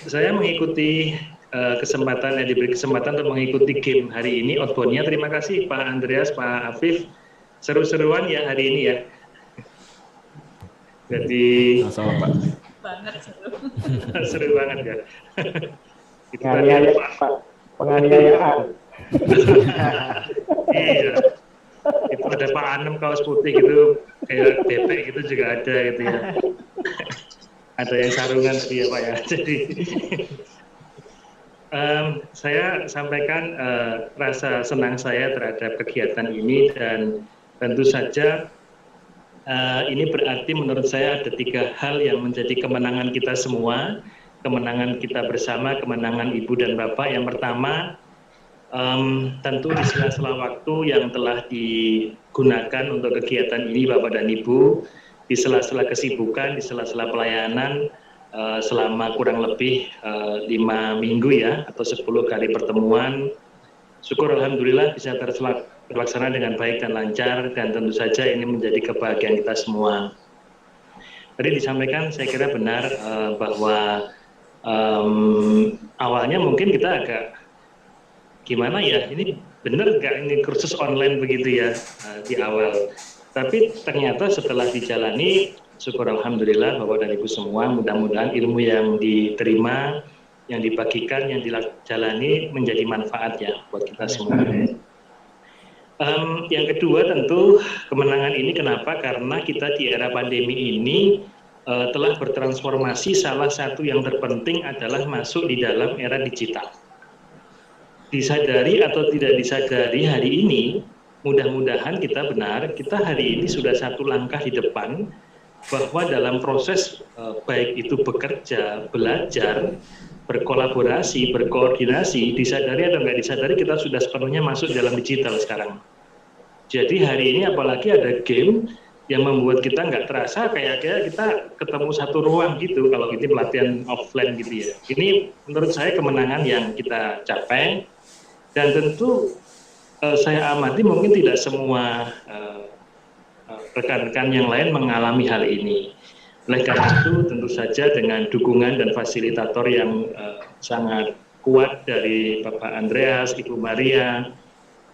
Saya mengikuti kesempatan yang diberi kesempatan untuk mengikuti game hari ini outbound-nya. Terima kasih Pak Andreas, Pak Afif. Seru-seruan ya hari ini ya. Jadi sama Pak. Banget seru. seru banget ya. Itu tadi Pak. Penganiayaan. Iya. Itu ada Pak Anem kaos putih gitu, kayak bebek gitu juga ada gitu ya. Ada yang sarungan tadi ya Pak ya. Jadi saya sampaikan rasa senang saya terhadap kegiatan ini, dan tentu saja ini berarti menurut saya ada 3 hal yang menjadi kemenangan kita semua, kemenangan kita bersama, kemenangan Ibu dan Bapak. Yang pertama, tentu di sela-sela waktu yang telah digunakan untuk kegiatan ini Bapak dan Ibu, di sela-sela kesibukan, di sela-sela pelayanan selama kurang lebih 5 minggu ya, atau 10 kali pertemuan. Syukur alhamdulillah bisa terlaksana dengan baik dan lancar, dan tentu saja ini menjadi kebahagiaan kita semua. Tadi disampaikan saya kira benar bahwa awalnya mungkin kita agak gimana ya, ini benar nggak ini kursus online begitu ya di awal. Tapi ternyata setelah dijalani, syukur alhamdulillah Bapak dan Ibu semua, mudah-mudahan ilmu yang diterima, yang dibagikan, yang dijalani menjadi manfaat ya buat kita semua. Yang kedua tentu kemenangan ini kenapa? Karena kita di era pandemi ini telah bertransformasi. Salah satu yang terpenting adalah masuk di dalam era digital. Disadari atau tidak disadari hari ini, mudah-mudahan kita benar, kita hari ini sudah satu langkah di depan, bahwa dalam proses baik itu bekerja, belajar, berkolaborasi, berkoordinasi, disadari atau nggak disadari kita sudah sepenuhnya masuk dalam digital sekarang. Jadi hari ini apalagi ada game yang membuat kita nggak terasa kayak kita ketemu satu ruang gitu kalau ini pelatihan offline gitu ya. Ini menurut saya kemenangan yang kita capai, dan tentu saya amati mungkin tidak semua rekan-rekan yang lain mengalami hal ini. Oleh karena itu tentu saja dengan dukungan dan fasilitator yang sangat kuat dari Bapak Andreas, Ibu Maria,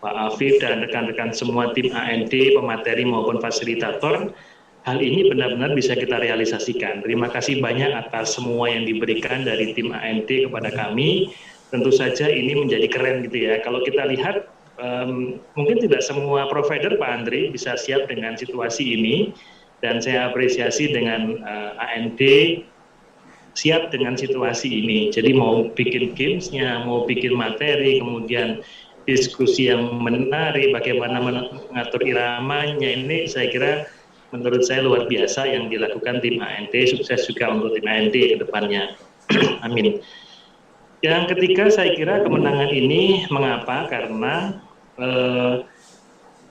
Pak Afif, dan rekan-rekan semua tim AND, pemateri maupun fasilitator, hal ini benar-benar bisa kita realisasikan. Terima kasih banyak atas semua yang diberikan dari tim AND kepada kami. Tentu saja ini menjadi keren gitu ya. Kalau kita lihat mungkin tidak semua provider Pak Andri bisa siap dengan situasi ini, dan saya apresiasi dengan AND siap dengan situasi ini. Jadi mau bikin gamesnya, mau bikin materi, kemudian diskusi yang menarik, bagaimana mengatur iramanya, ini saya kira menurut saya luar biasa yang dilakukan tim AND. Sukses juga untuk tim AND ke depannya. Amin. Yang ketiga, saya kira kemenangan ini mengapa? Karena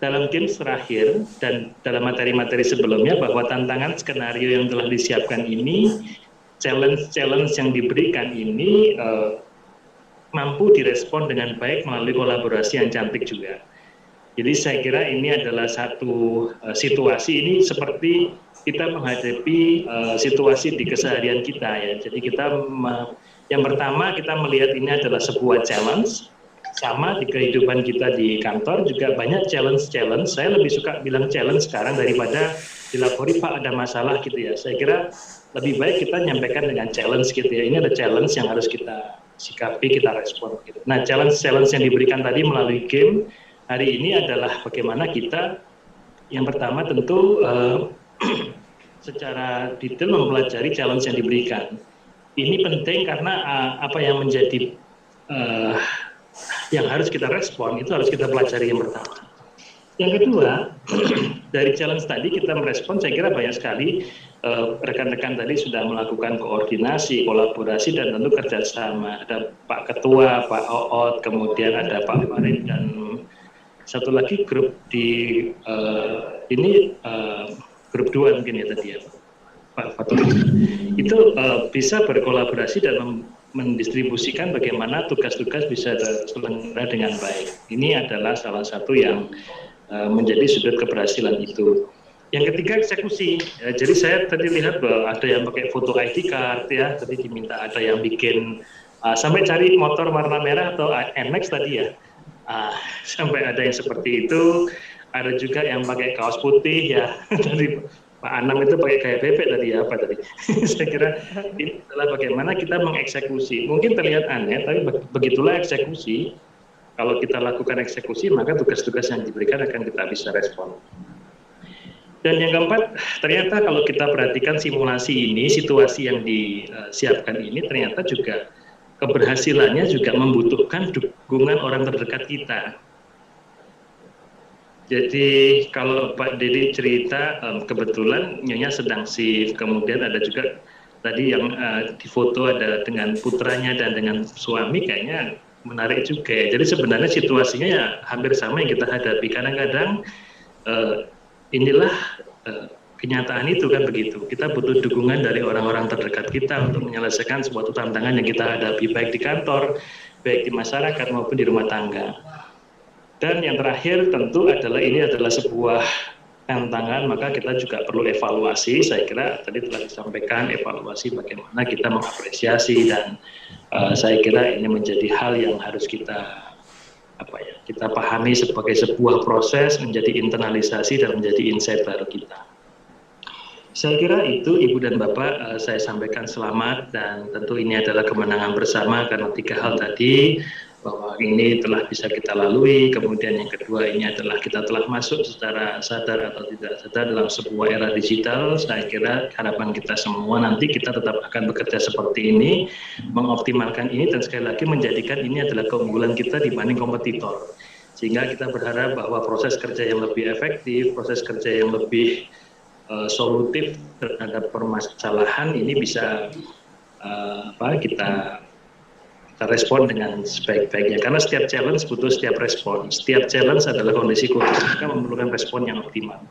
dalam games terakhir dan dalam materi-materi sebelumnya, bahwa tantangan skenario yang telah disiapkan ini, challenge yang diberikan ini mampu direspon dengan baik melalui kolaborasi yang cantik juga. Jadi saya kira ini adalah satu situasi, ini seperti kita menghadapi situasi di keseharian kita ya. Jadi kita yang pertama kita melihat ini adalah sebuah challenge, sama di kehidupan kita di kantor juga banyak challenge. Saya lebih suka bilang challenge sekarang daripada dilapori Pak ada masalah gitu ya. Saya kira lebih baik kita nyampaikan dengan challenge gitu ya. Ini ada challenge yang harus kita sikapi, kita respon gitu. Nah, challenge yang diberikan tadi melalui game hari ini adalah bagaimana kita yang pertama tentu secara detail mempelajari challenge yang diberikan. Ini penting karena apa yang menjadi yang harus kita respon itu harus kita pelajari yang pertama. Yang kedua, dari challenge tadi kita merespon, saya kira banyak sekali rekan-rekan tadi sudah melakukan koordinasi, kolaborasi, dan tentu kerjasama. Ada Pak Ketua, Pak Oot, kemudian ada Pak Farid, dan satu lagi grup di ini grup 2 mungkin ya tadi ya, Pak Fatul. Itu bisa berkolaborasi dan mendistribusikan bagaimana tugas-tugas bisa terselenggara dengan baik. Ini adalah salah satu yang menjadi sudut keberhasilan itu. Yang ketiga eksekusi. Ya, jadi saya tadi lihat bahwa ada yang pakai foto ID card ya, tadi diminta ada yang bikin sampai cari motor warna merah atau NMAX tadi ya. Sampai ada yang seperti itu. Ada juga yang pakai kaos putih ya. Tadi Pak Anam itu pakai kayak bebek tadi ya, apa tadi? Saya kira ini adalah bagaimana kita mengeksekusi. Mungkin terlihat aneh, tapi begitulah eksekusi. Kalau kita lakukan eksekusi, maka tugas-tugas yang diberikan akan kita bisa respon. Dan yang keempat, ternyata kalau kita perhatikan simulasi ini, situasi yang disiapkan ini ternyata juga keberhasilannya juga membutuhkan dukungan orang terdekat kita. Jadi kalau Pak Dedi cerita, kebetulan Nyonya sedang shift, kemudian ada juga tadi yang di foto ada dengan putranya dan dengan suami, kayaknya menarik juga ya. Jadi sebenarnya situasinya ya hampir sama yang kita hadapi. Kadang-kadang inilah kenyataan itu kan begitu. Kita butuh dukungan dari orang-orang terdekat kita untuk menyelesaikan suatu tantangan yang kita hadapi baik di kantor, baik di masyarakat maupun di rumah tangga. Dan yang terakhir tentu adalah ini adalah sebuah tantangan, maka kita juga perlu evaluasi. Saya kira tadi telah disampaikan evaluasi bagaimana kita mengapresiasi dan saya kira ini menjadi hal yang harus kita kita pahami sebagai sebuah proses, menjadi internalisasi dan menjadi insight baru kita. Saya kira itu Ibu dan Bapak, saya sampaikan selamat dan tentu ini adalah kemenangan bersama karena 3 hal tadi, bahwa ini telah bisa kita lalui. Kemudian yang kedua, ini adalah kita telah masuk secara sadar atau tidak sadar dalam sebuah era digital. Saya kira harapan kita semua nanti kita tetap akan bekerja seperti ini, mengoptimalkan ini, dan sekali lagi menjadikan ini adalah keunggulan kita dibanding kompetitor. Sehingga kita berharap bahwa proses kerja yang lebih efektif, proses kerja yang lebih solutif terhadap permasalahan ini bisa kita respon dengan sebaik-baiknya, karena setiap challenge butuh setiap respon. Setiap challenge adalah kondisi khusus, maka memerlukan respon yang optimal.